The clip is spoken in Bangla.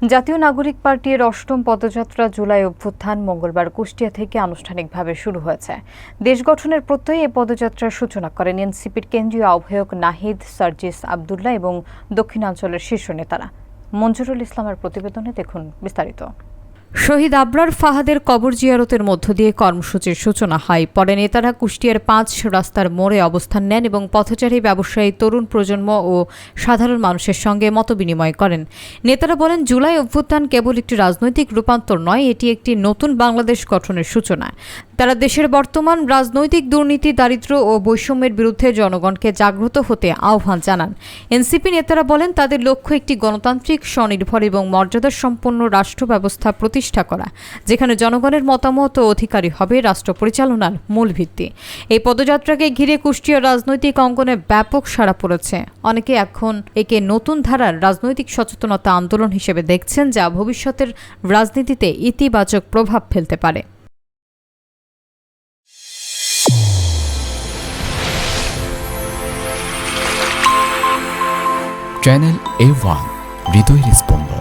জাতীয় নাগরিক পার্টির ৮ম পদযাত্রা জুলাই অভ্যুত্থান মঙ্গলবার কুষ্টিয়া থেকে আনুষ্ঠানিকভাবে শুরু হয়েছে। দেশ গঠনের প্রত্যয়ে এই পদযাত্রার সূচনা করেন এনসিপির কেন্দ্রীয় আহ্বায়ক নাহিদ সার্জিস আব্দুল্লাহ এবং দক্ষিণাঞ্চলের শীর্ষ নেতারা। মঞ্জুরুল ইসলামের প্রতিবেদনে দেখুন বিস্তারিত। শহীদ আবরার ফাহাদের কবর জিয়ারতের মধ্য দিয়ে কর্মসূচির সূচনা হয়। পরে নেতারা কুষ্টিয়ার ৫ রাস্তার মোড়ে অবস্থান নেন এবং পথচারী, ব্যবসায়ী, তরুণ প্রজন্ম ও সাধারণ মানুষের সঙ্গে মতবিনিময় করেন। নেতারা বলেন, জুলাই অভ্যুত্থান কেবল একটি রাজনৈতিক রূপান্তর নয়, এটি একটি নতুন বাংলাদেশ গঠনের সূচনা। তারা দেশের বর্তমান রাজনৈতিক দুর্নীতি, দারিদ্র্য ও বৈষম্যের বিরুদ্ধে জনগণকে জাগ্রত হতে আহ্বান জানান। এনসিপি নেতারা বলেন, তাদের লক্ষ্য একটি গণতান্ত্রিক, স্বনির্ভর এবং মর্যাদা সম্পন্ন রাষ্ট্র ব্যবস্থা প্রতিষ্ঠা করা, যেখানে জনগণের মতামত ও অধিকারী হবে রাষ্ট্র পরিচালনার মূল ভিত্তি। এই পদযাত্রাকে ঘিরে কুষ্টিয়ার রাজনৈতিক অঙ্গনে ব্যাপক সাড়া পড়েছে। অনেকে এখন একে নতুন ধারার রাজনৈতিক সচেতনতা আন্দোলন হিসেবে দেখছেন, যা ভবিষ্যতের রাজনীতিতে ইতিবাচক প্রভাব ফেলতে পারে। চ্যানেল A1 হৃদয়ের স্পন্দন।